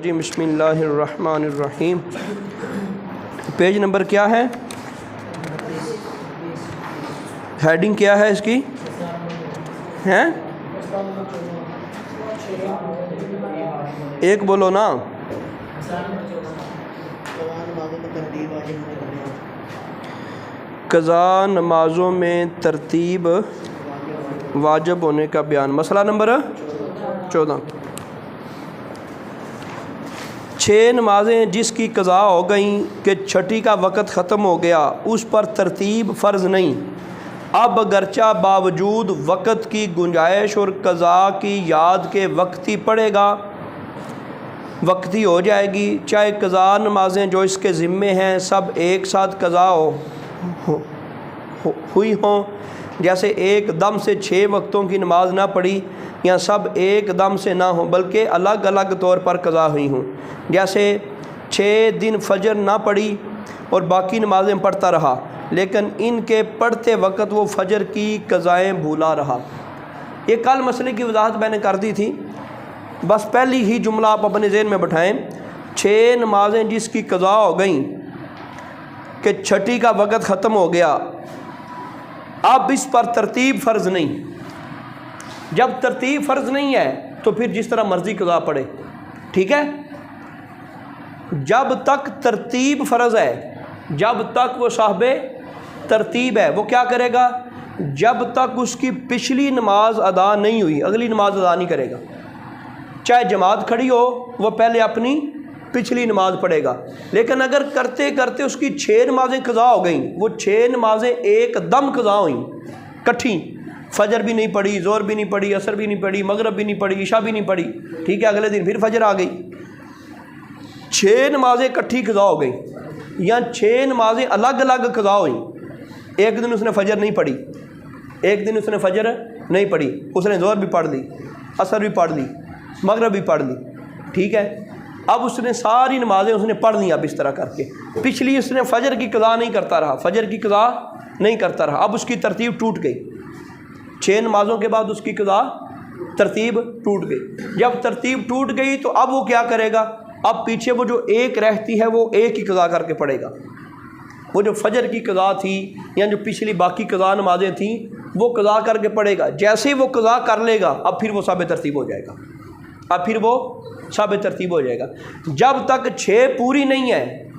جی بسم اللہ الرحمن الرحیم۔ پیج نمبر کیا ہے؟ ہیڈنگ کیا ہے اس کی؟ ہیں ایک بولو نا۔ قضا نمازوں میں ترتیب واجب ہونے کا بیان۔ مسئلہ نمبر 14۔ 6 نمازیں جس کی قضا ہو گئیں کہ چھٹی کا وقت ختم ہو گیا، اس پر ترتیب فرض نہیں۔ اب اگرچہ باوجود وقت کی گنجائش اور قضا کی یاد کے وقتی پڑے گا، وقتی ہو جائے گی، چاہے قضا نمازیں جو اس کے ذمے ہیں سب ایک ساتھ قضا ہوئی ہوں، جیسے ایک دم سے 6 وقتوں کی نماز نہ پڑھی، یا سب ایک دم سے نہ ہوں بلکہ الگ الگ طور پر قضا ہوئی ہوں، جیسے 6 دن فجر نہ پڑھی اور باقی نمازیں پڑھتا رہا، لیکن ان کے پڑھتے وقت وہ فجر کی قضائیں بھولا رہا۔ یہ کل مسئلے کی وضاحت میں نے کر دی تھی، بس پہلی ہی جملہ آپ اپنے ذہن میں بٹھائیں۔ 6 نمازیں جس کی قضا ہو گئیں کہ چھٹی کا وقت ختم ہو گیا، اب اس پر ترتیب فرض نہیں۔ جب ترتیب فرض نہیں ہے تو پھر جس طرح مرضی قضا پڑھے، ٹھیک ہے؟ جب تک ترتیب فرض ہے، جب تک وہ صاحب ترتیب ہے، وہ کیا کرے گا؟ جب تک اس کی پچھلی نماز ادا نہیں ہوئی اگلی نماز ادا نہیں کرے گا۔ چاہے جماعت کھڑی ہو، وہ پہلے اپنی پچھلی نماز پڑھے گا، لیکن اگر کرتے کرتے اس کی 6 نمازیں قضا ہو گئیں، وہ 6 نمازیں ایک دم قضا ہوئیں کٹھی، فجر بھی نہیں پڑھی، ظہر بھی نہیں پڑھی، عصر بھی نہیں پڑھی، مغرب بھی نہیں پڑھی، عشاء بھی نہیں پڑھی، ٹھیک ہے؟ اگلے دن پھر فجر آ گئی، 6 نمازیں کٹھی قضا ہو گئیں، یا 6 نمازیں الگ الگ قضا ہوئیں۔ ایک دن اس نے فجر نہیں پڑھی، ایک دن اس نے فجر نہیں پڑھی، اس نے ظہر بھی پڑھ لی، عصر بھی پڑھ لی، مغرب بھی پڑھ لی، ٹھیک ہے؟ اب اس نے ساری نمازیں اس نے پڑھ لی، اب اس طرح کر کے پچھلی اس نے فجر کی قضا نہیں کرتا رہا، فجر کی قضا نہیں کرتا رہا، اب اس کی ترتیب ٹوٹ گئی۔ 6 نمازوں کے بعد اس کی قضا ترتیب ٹوٹ گئی۔ جب ترتیب ٹوٹ گئی تو اب وہ کیا کرے گا؟ اب پیچھے وہ جو ایک رہتی ہے وہ ایک ہی قضا کر کے پڑے گا۔ وہ جو فجر کی قضا تھی یا جو پچھلی باقی قضا نمازیں تھیں وہ قضا کر کے پڑے گا۔ جیسے وہ قضا کر لے گا اب پھر وہ ثابت ترتیب ہو جائے گا، اب پھر وہ ثابت ترتیب ہو جائے گا۔ جب تک 6 پوری نہیں ہے،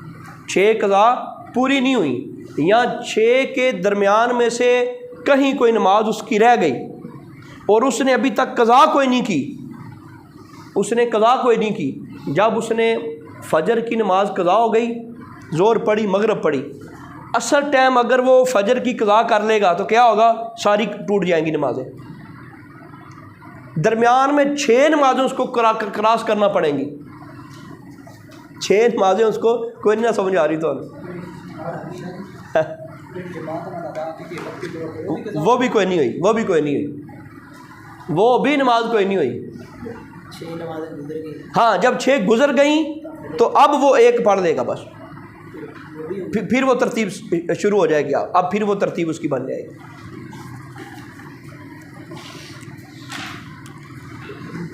6 قضا پوری نہیں ہوئی، یا 6 کے درمیان میں سے کہیں کوئی نماز اس کی رہ گئی اور اس نے ابھی تک قضا کوئی نہیں کی، اس نے قضا کوئی نہیں کی، جب اس نے فجر کی نماز قضا ہو گئی، ظہر پڑھی، مغرب پڑھی، عصر ٹائم اگر وہ فجر کی قضا کر لے گا تو کیا ہوگا؟ ساری ٹوٹ جائیں گی نمازیں۔ درمیان میں 6 نمازیں اس کو کراس کرنا پڑیں گی، 6 نمازیں اس کو، کوئی نہیں سمجھ آ رہی تو وہ بھی کوئی نہیں ہوئی، وہ بھی کوئی نہیں ہوئی، وہ بھی نماز کوئی نہیں ہوئی۔ ہاں، جب 6 گزر گئیں تو اب وہ ایک پڑھ لے گا بس، پھر وہ ترتیب شروع ہو جائے گی، اب پھر وہ ترتیب اس کی بن جائے گی۔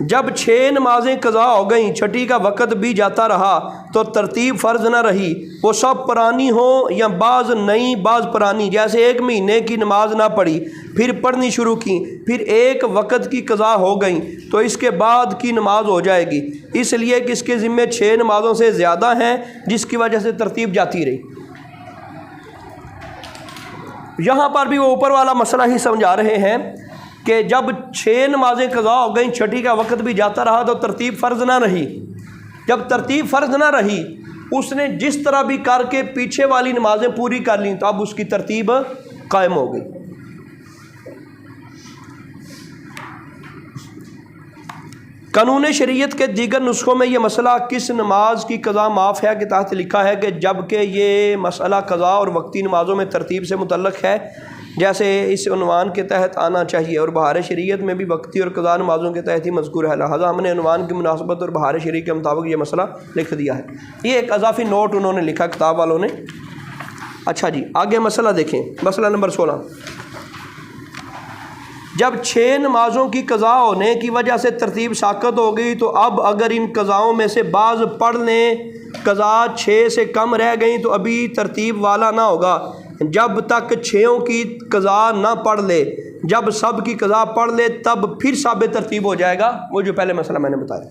جب 6 نمازیں قضا ہو گئیں، چھٹی کا وقت بھی جاتا رہا تو ترتیب فرض نہ رہی، وہ سب پرانی ہوں یا بعض نئی بعض پرانی، جیسے 1 مہینے کی نماز نہ پڑھی پھر پڑھنی شروع کی، پھر ایک وقت کی قضا ہو گئیں تو اس کے بعد کی نماز ہو جائے گی، اس لیے کہ اس کے ذمے 6 نمازوں سے زیادہ ہیں جس کی وجہ سے ترتیب جاتی رہی۔ یہاں پر بھی وہ اوپر والا مسئلہ ہی سمجھا رہے ہیں کہ جب 6 نمازیں قضا ہو گئیں، چھٹی کا وقت بھی جاتا رہا تو ترتیب فرض نہ رہی۔ جب ترتیب فرض نہ رہی، اس نے جس طرح بھی کر کے پیچھے والی نمازیں پوری کر لیں تو اب اس کی ترتیب قائم ہو گئی۔ قانون شریعت کے دیگر نسخوں میں یہ مسئلہ کس نماز کی قضا معاف ہے کے تحت لکھا ہے کہ جبکہ یہ مسئلہ قضا اور وقتی نمازوں میں ترتیب سے متعلق ہے، جیسے اس عنوان کے تحت آنا چاہیے، اور بہار شریعت میں بھی وقتی اور قضا نمازوں کے تحت ہی مذکور ہے، لہٰذا ہم نے عنوان کی مناسبت اور بہار شریعت کے مطابق یہ مسئلہ لکھ دیا ہے۔ یہ ایک اضافی نوٹ انہوں نے لکھا کتاب والوں نے۔ اچھا جی، آگے مسئلہ دیکھیں، مسئلہ نمبر 16۔ جب 6 نمازوں کی قضا ہونے کی وجہ سے ترتیب ساقط ہو گئی تو اب اگر ان قضاؤں میں سے بعض پڑھ لیں، قضا 6 سے کم رہ گئیں تو ابھی ترتیب والا نہ ہوگا جب تک 6 کی قضا نہ پڑھ لے۔ جب سب کی قضا پڑھ لے تب پھر ثابت ترتیب ہو جائے گا، وہ جو پہلے مسئلہ میں نے بتایا۔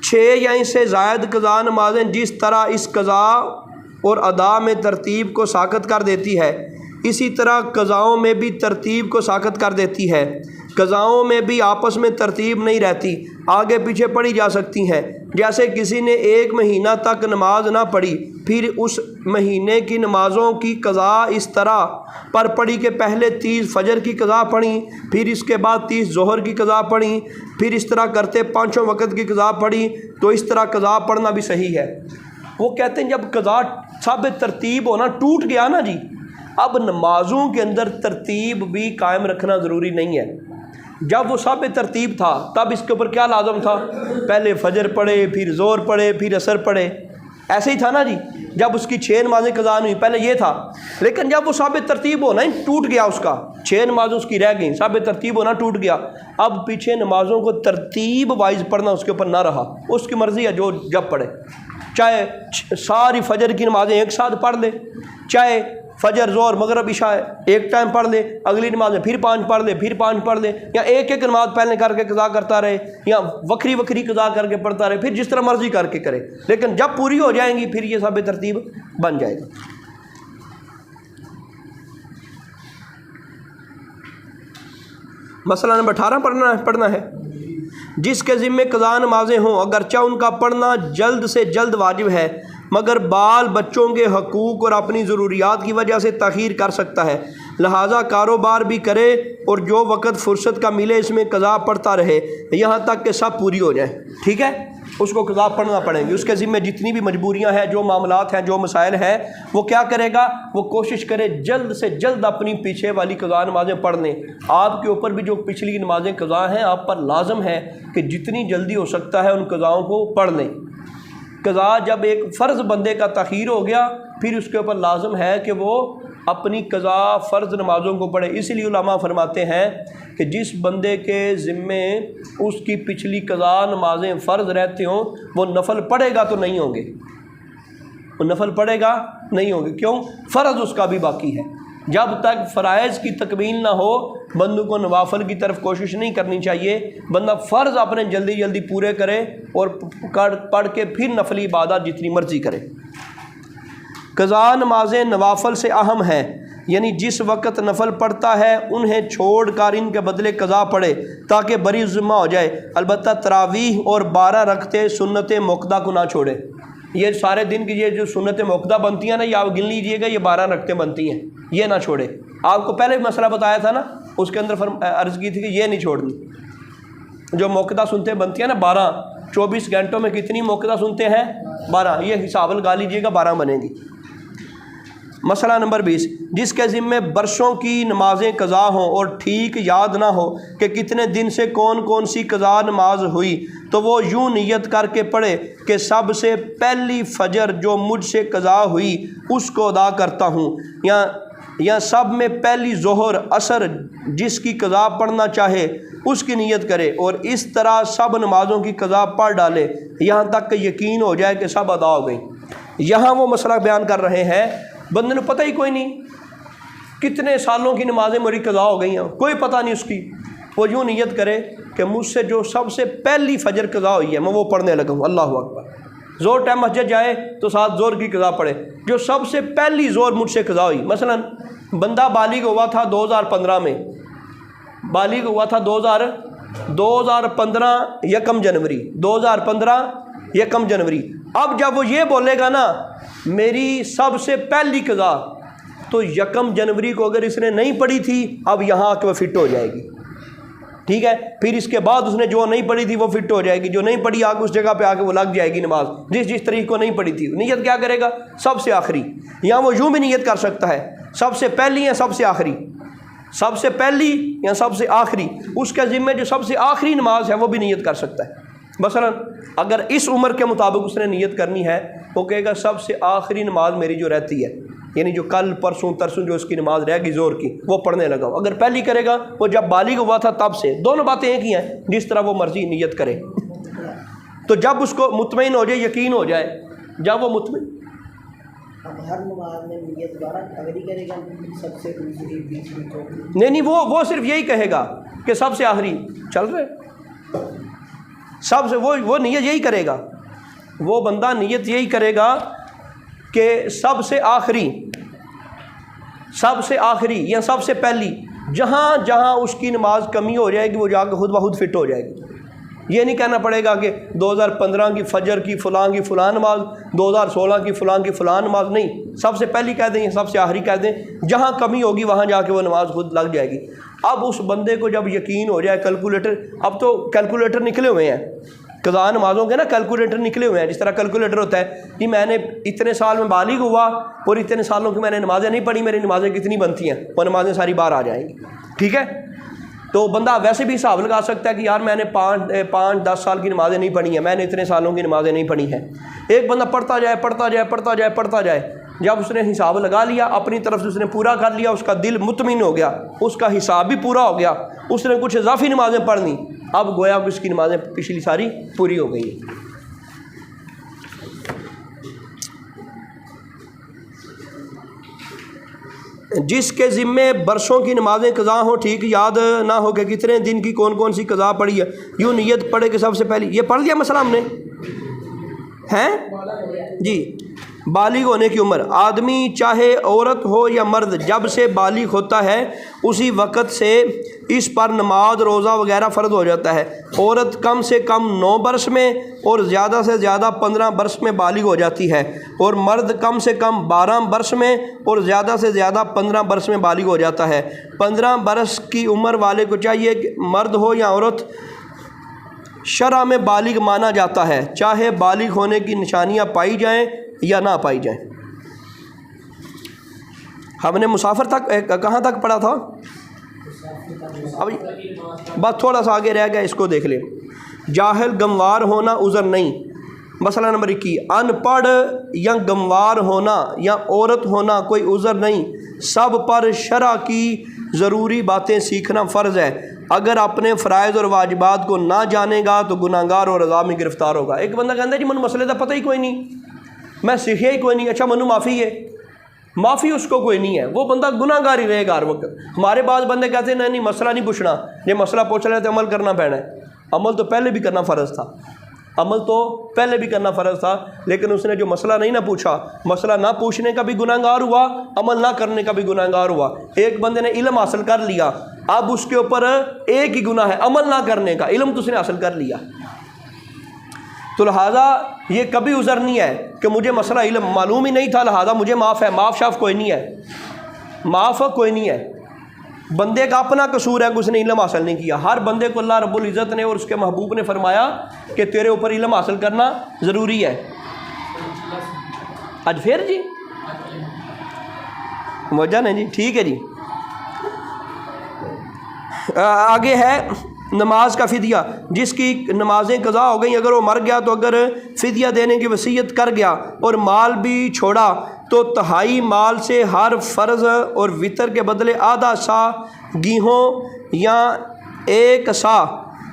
6 یا اس سے زائد قضا نمازیں جس طرح اس قضا اور ادا میں ترتیب کو ساقط کر دیتی ہے، اسی طرح قضاؤں میں بھی ترتیب کو ساقط کر دیتی ہے۔ قضاؤں میں بھی آپس میں ترتیب نہیں رہتی، آگے پیچھے پڑھی جا سکتی ہیں۔ جیسے کسی نے 1 مہینہ تک نماز نہ پڑھی، پھر اس مہینے کی نمازوں کی قضا اس طرح پر پڑھی کہ پہلے 30 فجر کی قضا پڑھی، پھر اس کے بعد 30 ظہر کی قضا پڑھی، پھر اس طرح کرتے 5 وقت کی قضا پڑھی، تو اس طرح قضا پڑھنا بھی صحیح ہے۔ وہ کہتے ہیں جب قضا ثابت ترتیب ہونا ٹوٹ گیا نا جی، اب نمازوں کے اندر ترتیب بھی قائم رکھنا ضروری نہیں ہے۔ جب وہ ثابت ترتیب تھا تب اس کے اوپر کیا لازم تھا؟ پہلے فجر پڑھے، پھر ظہر پڑھے، پھر عصر پڑھے، ایسے ہی تھا نا جی۔ جب اس کی 6 نمازیں قضا نہیں ہوئی، پہلے یہ تھا۔ لیکن جب وہ ثابت ترتیب ہونا ہی ٹوٹ گیا، اس کا 6 نمازیں اس کی رہ گئیں، ثابت ترتیب ہونا ٹوٹ گیا، اب پیچھے نمازوں کو ترتیب وائز پڑھنا اس کے اوپر نہ رہا، اس کی مرضی ہے جو جب پڑھے، چاہے ساری فجر کی نمازیں ایک ساتھ پڑھ لے، چاہے فجر ظہر مغرب عشاء ایک ٹائم پڑھ لے، اگلی نماز میں پھر 5 پڑھ لے، پھر 5 پڑھ لے، یا ایک ایک نماز پہلے کر کے قضا کرتا رہے، یا وکری وکری قضا کر کے پڑھتا رہے، پھر جس طرح مرضی کر کے کرے، لیکن جب پوری ہو جائیں گی پھر یہ ثابت ترتیب بن جائے گا۔ مسئلہ نمبر 18 پڑھنا ہے۔ جس کے ذمے قضا نمازیں ہوں، اگرچہ ان کا پڑھنا جلد سے جلد واجب ہے، مگر بال بچوں کے حقوق اور اپنی ضروریات کی وجہ سے تاخیر کر سکتا ہے، لہٰذا کاروبار بھی کرے اور جو وقت فرصت کا ملے اس میں قضا پڑھتا رہے یہاں تک کہ سب پوری ہو جائیں۔ ٹھیک ہے، اس کو قضا پڑھنا پڑیں گی، اس کے ذمے جتنی بھی مجبوریاں ہیں، جو معاملات ہیں، جو مسائل ہیں، وہ کیا کرے گا؟ وہ کوشش کرے جلد سے جلد اپنی پیچھے والی قضا نمازیں پڑھ لیں۔ آپ کے اوپر بھی جو پچھلی نمازیں قضا ہیں، آپ پر لازم ہے کہ جتنی جلدی ہو سکتا ہے ان قضاؤں کو پڑھ لیں۔ قضا جب ایک فرض بندے کا تاخیر ہو گیا، پھر اس کے اوپر لازم ہے کہ وہ اپنی قضا فرض نمازوں کو پڑھے۔ اس لیے علماء فرماتے ہیں کہ جس بندے کے ذمے اس کی پچھلی قضا نمازیں فرض رہتے ہوں، وہ نفل پڑھے گا تو نہیں ہوں گے، وہ نفل پڑھے گا نہیں ہوں گے۔ کیوں؟ فرض اس کا بھی باقی ہے۔ جب تک فرائض کی تکمیل نہ ہو، بندوں کو نوافل کی طرف کوشش نہیں کرنی چاہیے۔ بندہ فرض اپنے جلدی جلدی پورے کرے اور پڑھ کے پھر نفلی عبادات جتنی مرضی کرے۔ قضا نمازیں نوافل سے اہم ہیں، یعنی جس وقت نفل پڑھتا ہے انہیں چھوڑ کر ان کے بدلے قضا پڑھے تاکہ بری ذمہ ہو جائے، البتہ تراویح اور 12 رکعتیں سنت موقدہ کو نہ چھوڑے۔ یہ سارے دن کی یہ جو سنت موقدہ بنتی ہیں نا، یہ آپ گن لیجئے گا، یہ 12 رکعتیں بنتی ہیں، یہ نہ چھوڑے۔ آپ کو پہلے بھی مسئلہ بتایا تھا نا، اس کے اندر عرض کی تھی کہ یہ نہیں چھوڑنی۔ جو موقدہ سنتیں بنتی ہیں نا 12، 24 گھنٹوں میں کتنی موقدہ سنتے ہیں؟ 12، یہ حساب لگا لیجئے گا، 12 بنے گی۔ مسئلہ نمبر 20، جس کے ذمے برسوں کی نمازیں قضا ہوں اور ٹھیک یاد نہ ہو کہ کتنے دن سے کون کون سی قضا نماز ہوئی، تو وہ یوں نیت کر کے پڑھے کہ سب سے پہلی فجر جو مجھ سے قضا ہوئی اس کو ادا کرتا ہوں، یا سب میں پہلی ظہر عصر جس کی قضا پڑھنا چاہے اس کی نیت کرے، اور اس طرح سب نمازوں کی قضا پڑھ ڈالے یہاں تک کہ یقین ہو جائے کہ سب ادا ہو گئی۔ یہاں وہ مسئلہ بیان کر رہے ہیں، بندے نے پتہ ہی کوئی نہیں کتنے سالوں کی نمازیں میری قضا ہو گئی ہیں، کوئی پتہ نہیں اس کی، وہ یوں نیت کرے کہ مجھ سے جو سب سے پہلی فجر قضا ہوئی ہے میں وہ پڑھنے لگا ہوں، اللہ اکبر۔ زور ٹائم مسجد جائے تو ساتھ زور کی قضا پڑھے، جو سب سے پہلی زور مجھ سے قضا ہوئی۔ مثلا بندہ بالغ ہوا تھا 2015 میں، بالغ ہوا تھا 2015 یکم جنوری، 2015 یکم جنوری۔ اب جب وہ یہ بولے گا نا میری سب سے پہلی قضا، تو یکم جنوری کو اگر اس نے نہیں پڑھی تھی، اب یہاں آ کے وہ فٹ ہو جائے گی، ٹھیک ہے۔ پھر اس کے بعد اس نے جو نہیں پڑھی تھی وہ فٹ ہو جائے گی، جو نہیں پڑھی آ کے اس جگہ پہ آ کے وہ لگ جائے گی نماز، جس طریقے کو نہیں پڑھی تھی۔ نیت کیا کرے گا؟ سب سے آخری، یا وہ یوں بھی نیت کر سکتا ہے سب سے پہلی یا سب سے آخری، سب سے پہلی یا سب سے آخری، اس کے ذمے جو سب سے آخری نماز ہے وہ بھی نیت کر سکتا ہے۔ مثلا اگر اس عمر کے مطابق اس نے نیت کرنی ہے، وہ کہے گا سب سے آخری نماز میری جو رہتی ہے یعنی جو کل پرسوں ترسوں جو اس کی نماز رہ گئی زور کی وہ پڑھنے لگا ہوں. اگر پہلی کرے گا وہ جب بالغ ہوا تھا تب سے، دونوں باتیں ایک ہی ہیں، جس طرح وہ مرضی نیت کرے. تو جب اس کو مطمئن ہو جائے، یقین ہو جائے، جب وہ مطمئن، ہر نماز میں نیت دوبارہ اگر کرے گا سب سے دوسری بیچ میں نہیں وہ صرف یہی کہے گا کہ سب سے آخری چل رہے، سب سے وہ نیت یہی کرے گا، وہ بندہ نیت یہی کرے گا کہ سب سے آخری یا سب سے پہلی، جہاں جہاں اس کی نماز کمی ہو جائے گی وہ جا کے خود بخود فٹ ہو جائے گی. یہ نہیں کہنا پڑے گا کہ 2015 کی فجر کی فلاں نماز، 2016 کی فلاں نماز، نہیں، سب سے پہلی کہہ دیں یا سب سے آخری کہہ دیں، جہاں کمی ہوگی وہاں جا کے وہ نماز خود لگ جائے گی. اب اس بندے کو جب یقین ہو جائے، کیلکولیٹر، اب تو کیلکولیٹر نکلے ہوئے ہیں قضاء نمازوں کے نا، کیلکولیٹر نکلے ہوئے ہیں. جس طرح کیلکولیٹر ہوتا ہے کہ میں نے اتنے سال میں بالغ ہوا اور اتنے سالوں کی میں نے نمازیں نہیں پڑھی، میری نمازیں کتنی بنتی ہیں، وہ نمازیں ساری باہر آ جائیں گی. ٹھیک ہے، تو بندہ ویسے بھی حساب لگا سکتا ہے کہ یار میں نے 5-10 سال کی نمازیں نہیں پڑھی ہیں، میں نے اتنے سالوں کی نمازیں نہیں پڑھی ہیں. ایک بندہ پڑھتا جائے، جب اس نے حساب لگا لیا، اپنی طرف سے اس نے پورا کر لیا، اس کا دل مطمئن ہو گیا، اس کا حساب بھی پورا ہو گیا، اس نے کچھ اضافی نمازیں پڑھ لیں، اب گویا کہ اس کی نمازیں پچھلی ساری پوری ہو گئی. جس کے ذمے برسوں کی نمازیں قضا ہوں، ٹھیک یاد نہ ہو کہ کتنے دن کی کون سی قضا پڑی ہے، یوں نیت پڑے کہ سب سے پہلی، یہ پڑھ لیا مسئلہ ہم نے ہیں جی. بالغ ہونے کی عمر، آدمی چاہے عورت ہو یا مرد جب سے بالغ ہوتا ہے اسی وقت سے اس پر نماز روزہ وغیرہ فرض ہو جاتا ہے. عورت کم سے کم 9 برس میں اور زیادہ سے زیادہ 15 برس میں بالغ ہو جاتی ہے، اور مرد کم سے کم 12 برس میں اور زیادہ سے زیادہ 15 برس میں بالغ ہو جاتا ہے. 15 برس کی عمر والے کو چاہیے کہ مرد ہو یا عورت شرع میں بالغ مانا جاتا ہے، چاہے بالغ ہونے کی نشانیاں پائی جائیں یا نہ پائی جائیں. ہم نے مسافر تک کہاں تک پڑھا تھا؟ اب بس تھوڑا سا آگے رہ گیا، اس کو دیکھ لیں. جاہل گموار ہونا عذر نہیں. مسئلہ نمبر 21، ان پڑھ یا گموار ہونا یا عورت ہونا کوئی عذر نہیں، سب پر شرع کی ضروری باتیں سیکھنا فرض ہے. اگر اپنے فرائض اور واجبات کو نہ جانے گا تو گناہگار اور عذاب میں گرفتار ہوگا. ایک بندہ کہتا ہے جی منو مسئلے کا پتہ ہی کوئی نہیں، میں سیکھیا ہی کوئی نہیں، اچھا منو معافی ہے، معافی اس کو کوئی نہیں ہے، وہ بندہ گناہ گار ہی رہے گا ہر وقت. ہمارے بعض بندے کہتے ہیں نہیں مسئلہ نہیں پوچھنا، یہ مسئلہ پوچھ رہے تو عمل کرنا پینا ہے. عمل تو پہلے بھی کرنا فرض تھا، لیکن اس نے جو مسئلہ نہیں نہ پوچھا، مسئلہ نہ پوچھنے کا بھی گناہ گار ہوا، عمل نہ کرنے کا بھی گناہ گار ہوا. ایک بندے نے علم حاصل کر لیا، اب اس کے اوپر ایک ہی گناہ ہے عمل نہ کرنے کا، علم تو اس نے حاصل کر لیا. تو لہٰذا یہ کبھی عذر نہیں ہے کہ مجھے مسئلہ علم معلوم ہی نہیں تھا لہٰذا مجھے معاف ہے. معاف شاف کوئی نہیں ہے، معاف کوئی نہیں ہے. بندے کا اپنا قصور ہے کہ اس نے علم حاصل نہیں کیا. ہر بندے کو اللہ رب العزت نے اور اس کے محبوب نے فرمایا کہ تیرے اوپر علم حاصل کرنا ضروری ہے. آج پھر جی موجہ نہیں جی، ٹھیک ہے جی. آگے ہے نماز کا فدیہ. جس کی نمازیں قضا ہو گئیں اگر وہ مر گیا تو اگر فدیہ دینے کی وصیت کر گیا اور مال بھی چھوڑا تو تہائی مال سے ہر فرض اور وطر کے بدلے آدھا سا گیہوں یا 1 سا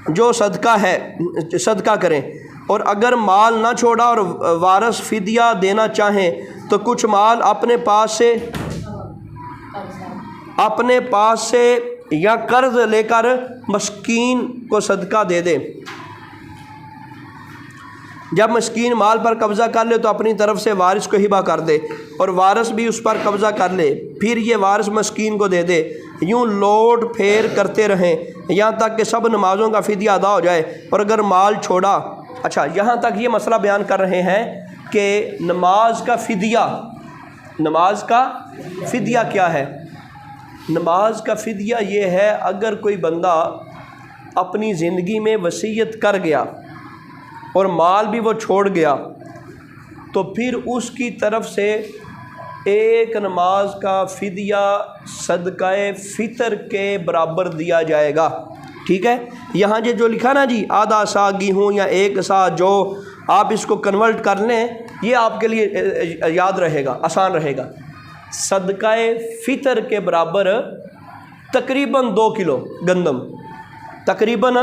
جو صدقہ کریں. اور اگر مال نہ چھوڑا اور وارث فدیہ دینا چاہیں تو کچھ مال اپنے پاس سے یا قرض لے کر مسکین کو صدقہ دے دے. جب مسکین مال پر قبضہ کر لے تو اپنی طرف سے وارث کو ہبہ کر دے اور وارث بھی اس پر قبضہ کر لے، پھر یہ وارث مسکین کو دے دے. یوں لوٹ پھیر کرتے رہیں یہاں تک کہ سب نمازوں کا فدیہ ادا ہو جائے. اور اگر مال چھوڑا، اچھا یہاں تک یہ مسئلہ بیان کر رہے ہیں کہ نماز کا فدیہ کیا ہے. نماز کا فدیہ یہ ہے اگر کوئی بندہ اپنی زندگی میں وصیت کر گیا اور مال بھی وہ چھوڑ گیا تو پھر اس کی طرف سے ایک نماز کا فدیہ صدقہ فطر کے برابر دیا جائے گا. ٹھیک ہے، یہاں جو لکھا نا جی آدھا سا گیہوں یا 1 سا جو، آپ اس کو کنورٹ کر لیں، یہ آپ کے لیے یاد رہے گا، آسان رہے گا. صدقہ فطر کے برابر تقریباً 2 کلو گندم، تقریباً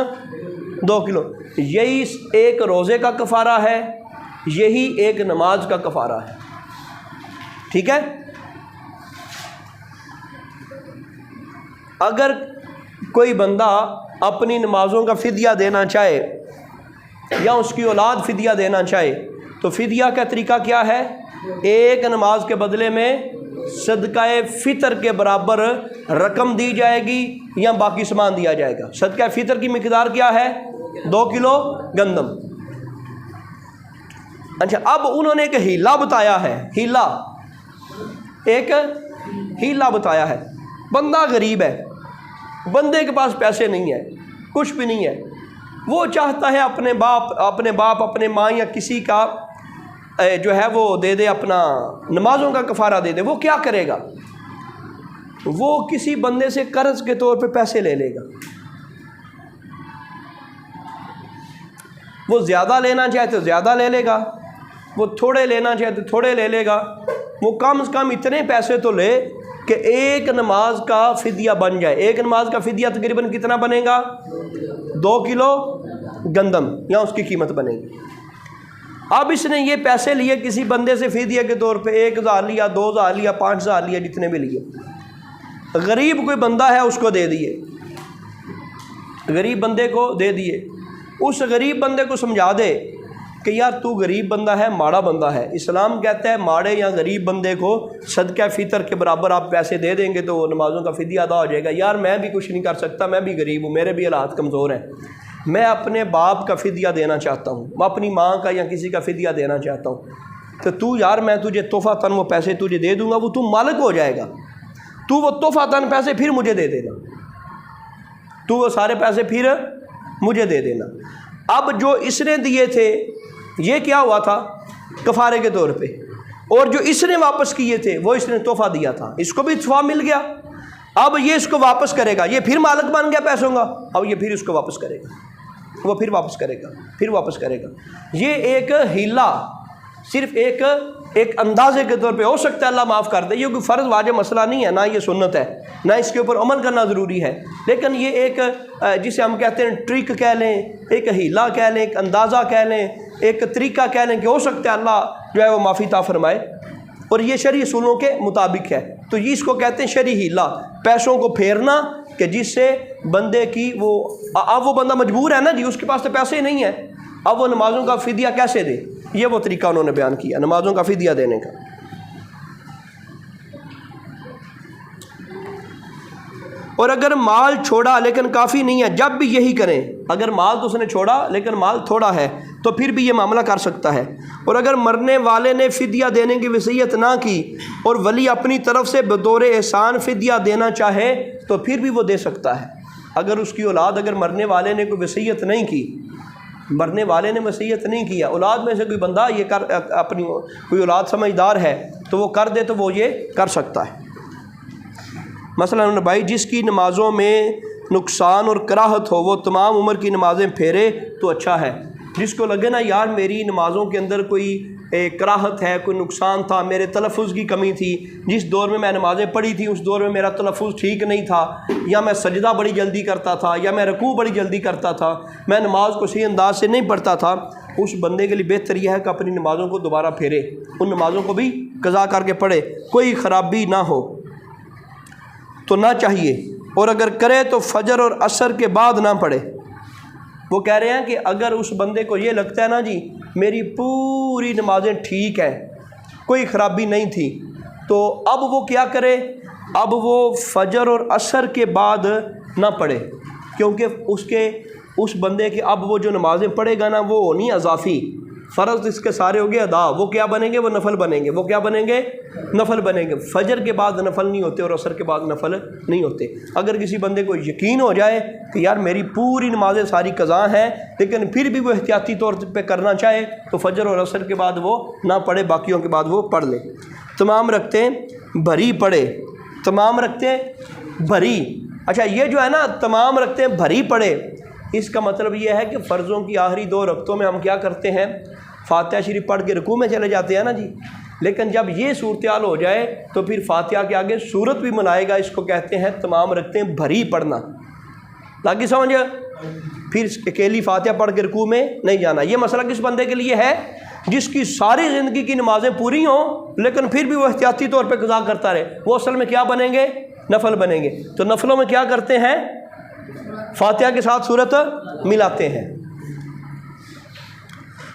2 کلو. یہی ایک روزے کا کفارہ ہے، یہی ایک نماز کا کفارہ ہے. ٹھیک ہے. اگر کوئی بندہ اپنی نمازوں کا فدیہ دینا چاہے یا اس کی اولاد فدیہ دینا چاہے تو فدیہ کا طریقہ کیا ہے؟ ایک نماز کے بدلے میں صدقہ فطر کے برابر رقم دی جائے گی یا باقی سامان دیا جائے گا. صدقہ فطر کی مقدار کیا ہے؟ 2 کلو گندم. اچھا، اب انہوں نے ایک ہیلا بتایا ہے. ایک ہیلا بتایا ہے. بندہ غریب ہے، بندے کے پاس پیسے نہیں ہے، کچھ بھی نہیں ہے، وہ چاہتا ہے اپنے باپ اپنے ماں یا کسی کا جو ہے وہ دے دے، اپنا نمازوں کا کفارہ دے دے. وہ کیا کرے گا؟ وہ کسی بندے سے قرض کے طور پہ پیسے لے لے گا. وہ زیادہ لینا چاہے تو زیادہ لے لے گا، وہ تھوڑے لینا چاہے تو تھوڑے لے لے گا. وہ کم از کم اتنے پیسے تو لے کہ ایک نماز کا فدیہ بن جائے. ایک نماز کا فدیہ تقریباً کتنا بنے گا؟ 2 کلو گندم یا اس کی قیمت بنے گی. اب اس نے یہ پیسے لیے کسی بندے سے فدیہ کے طور پہ، 1000 لیا، 2000 لیا، 5000 لیا، جتنے بھی لیے. غریب کوئی بندہ ہے اس کو دے دیے، غریب بندے کو دے دیے. اس غریب بندے کو سمجھا دے کہ یار تو غریب بندہ ہے، ماڑا بندہ ہے. اسلام کہتا ہے ماڑے یا غریب بندے کو صدقہ فطر کے برابر آپ پیسے دے دیں گے تو نمازوں کا فدیہ ادا ہو جائے گا. یار میں بھی کچھ نہیں کر سکتا، میں بھی غریب ہوں، میرے بھی حالات کمزور ہیں، میں اپنے باپ کا فدیہ دینا چاہتا ہوں، میں اپنی ماں کا یا کسی کا فدیہ دینا چاہتا ہوں. تو یار میں تجھے تحفہ تن وہ پیسے تجھے دے دوں گا، وہ تو مالک ہو جائے گا. تو وہ تحفہ تن پیسے پھر مجھے دے دینا، تو وہ سارے پیسے پھر مجھے دے دینا. اب جو اس نے دیے تھے یہ کیا ہوا تھا؟ کفارے کے طور پہ. اور جو اس نے واپس کیے تھے وہ اس نے تحفہ دیا تھا، اس کو بھی تحفہ مل گیا. اب یہ اس کو واپس کرے گا، یہ پھر مالک بن گیا پیسوں کا. اب یہ پھر اس کو واپس کرے گا، وہ پھر واپس کرے گا، پھر واپس کرے گا. یہ ایک ہیلا صرف ایک اندازے کے طور پہ ہو سکتا ہے اللہ معاف کر دے. یہ کوئی فرض واجب مسئلہ نہیں ہے، نہ یہ سنت ہے، نہ اس کے اوپر عمل کرنا ضروری ہے. لیکن یہ ایک جسے ہم کہتے ہیں ٹرک کہہ لیں، ایک ہیلا کہہ لیں، ایک اندازہ کہہ لیں، ایک طریقہ کہہ لیں کہ ہو سکتا ہے اللہ جو ہے وہ معافی عطا فرمائے. اور یہ شرعی اصولوں کے مطابق ہے. تو یہ اس کو کہتے ہیں شرعی ہیلا، پیسوں کو پھیرنا کہ جس سے بندے کی اب وہ بندہ مجبور ہے نا جی، اس کے پاس تو پیسے ہی نہیں ہیں، اب وہ نمازوں کا فدیہ کیسے دے؟ یہ وہ طریقہ انہوں نے بیان کیا نمازوں کا فدیہ دینے کا. اور اگر مال چھوڑا لیکن کافی نہیں ہے، جب بھی یہی کریں. اگر مال تو اس نے چھوڑا لیکن مال تھوڑا ہے تو پھر بھی یہ معاملہ کر سکتا ہے. اور اگر مرنے والے نے فدیہ دینے کی وصیت نہ کی اور ولی اپنی طرف سے بطور احسان فدیہ دینا چاہے تو پھر بھی وہ دے سکتا ہے. اگر اس کی اولاد، اگر مرنے والے نے کوئی وصیت نہیں کی، مرنے والے نے وصیت نہیں کیا، اولاد میں سے کوئی بندہ یہ اپنی کوئی اولاد سمجھدار ہے تو وہ کر دے تو وہ یہ کر سکتا ہے. مثلا بھائی جس کی نمازوں میں نقصان اور کراہت ہو وہ تمام عمر کی نمازیں پھیرے تو اچھا ہے. جس کو لگے نا یار میری نمازوں کے اندر کوئی کراہت ہے، کوئی نقصان تھا، میرے تلفظ کی کمی تھی، جس دور میں نمازیں پڑھی تھی اس دور میں میرا تلفظ ٹھیک نہیں تھا، یا میں سجدہ بڑی جلدی کرتا تھا، یا میں رکوع بڑی جلدی کرتا تھا، میں نماز کو صحیح انداز سے نہیں پڑھتا تھا، اس بندے کے لیے بہتر یہ ہے کہ اپنی نمازوں کو دوبارہ پھیرے، ان نمازوں کو بھی قضا کر کے پڑھے، کوئی خرابی نہ ہو تو نہ چاہیے. اور اگر کرے تو فجر اور عصر کے بعد نہ پڑھے. وہ کہہ رہے ہیں کہ اگر اس بندے کو یہ لگتا ہے نا جی میری پوری نمازیں ٹھیک ہیں، کوئی خرابی نہیں تھی، تو اب وہ کیا کرے؟ اب وہ فجر اور عصر کے بعد نہ پڑھے، کیونکہ اس بندے کے اب وہ جو نمازیں پڑھے گا نا وہ نہیں اضافی، فرض اس کے سارے ہو گئے ادا، وہ کیا بنیں گے؟ وہ نفل بنیں گے. وہ کیا بنیں گے؟ نفل بنیں گے. فجر کے بعد نفل نہیں ہوتے اور عصر کے بعد نفل نہیں ہوتے. اگر کسی بندے کو یقین ہو جائے کہ یار میری پوری نمازیں ساری قضا ہیں لیکن پھر بھی وہ احتیاطی طور پہ کرنا چاہے تو فجر اور عصر کے بعد وہ نہ پڑھے، باقیوں کے بعد وہ پڑھ لے. تمام رکھتے بھری پڑھے. تمام رکھتے بھری، اچھا یہ جو ہے نا تمام رکھتے بھری پڑھے، اس کا مطلب یہ ہے کہ فرضوں کی آخری 2 رکعتوں میں ہم کیا کرتے ہیں؟ فاتحہ شریف پڑھ کے رکوع میں چلے جاتے ہیں نا جی. لیکن جب یہ صورتحال ہو جائے تو پھر فاتحہ کے آگے سورت بھی منائے گا، اس کو کہتے ہیں تمام رکعتیں بھری پڑھنا، تاکہ سمجھ پھر اکیلی فاتحہ پڑھ کے رکوع میں نہیں جانا۔ یہ مسئلہ کس بندے کے لیے ہے؟ جس کی ساری زندگی کی نمازیں پوری ہوں لیکن پھر بھی وہ احتیاطی طور پہ قضا کرتا رہے، وہ اصل میں کیا بنیں گے؟ نفل بنیں گے۔ تو نفلوں میں کیا کرتے ہیں؟ فاتحہ کے ساتھ سورت ملاتے ہیں۔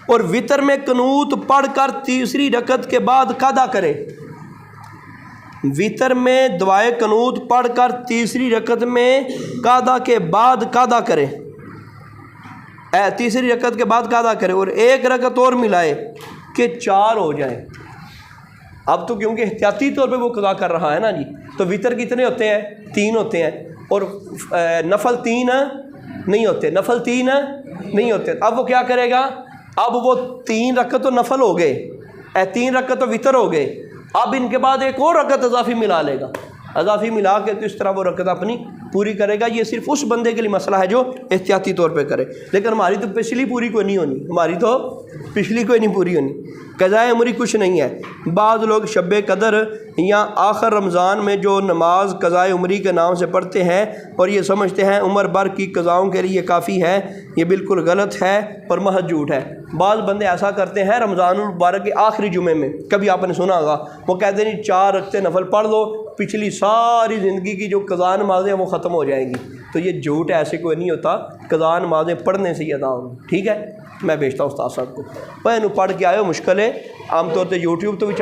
اور وتر میں قنوت پڑھ کر تیسری رکعت کے بعد قضا کرے۔ وتر میں دعائے قنوت پڑھ کر تیسری رکعت میں قضا کے بعد قضا کرے، تیسری رکعت کے بعد قضا کرے، اور ایک رکعت اور ملائے کہ 4 ہو جائیں۔ اب تو کیونکہ احتیاطی طور پہ وہ قضا کر رہا ہے نا جی، تو وتر کتنے ہوتے ہیں؟ 3 ہوتے ہیں، اور نفل 3 نہیں ہوتے، نفل 3 نہیں ہوتے۔ اب وہ کیا کرے گا؟ اب وہ 3 رکعت تو نفل ہو گئے، 3 رکعت تو وتر ہو گئے، اب ان کے بعد ایک اور رکعت اضافی ملا لے گا، اضافی ملا کے تو اس طرح وہ رکعت اپنی پوری کرے گا۔ یہ صرف اس بندے کے لیے مسئلہ ہے جو احتیاطی طور پہ کرے، لیکن ہماری تو پچھلی پوری کوئی نہیں ہونی، ہماری تو پچھلی کوئی نہیں پوری ہونی، قضاء عمری کچھ نہیں ہے۔ بعض لوگ شب قدر یا آخر رمضان میں جو نماز قضاء عمری کے نام سے پڑھتے ہیں اور یہ سمجھتے ہیں عمر بھر کی قضاؤں کے لیے کافی ہے، یہ بالکل غلط ہے اور محض جھوٹ ہے۔ بعض بندے ایسا کرتے ہیں رمضان المبارک کے آخری جمعے میں، کبھی آپ نے سنا ہوگا، وہ کہتے ہیں 4 رکعتیں نفل پڑھ لو، پچھلی ساری زندگی کی جو قضاء نمازیں وہ ختم ہو جائیں گی۔ تو یہ جھوٹ ہے، ایسے کوئی نہیں ہوتا، قضاء نمازیں پڑھنے سے ہی ادا ہوں۔ ٹھیک ہے، میں بھیجتا ہوں استاد صاحب کو، وہ پڑھ کے آئے ہو، مشکل ہے، عام طور پہ یوٹیوب تو بھی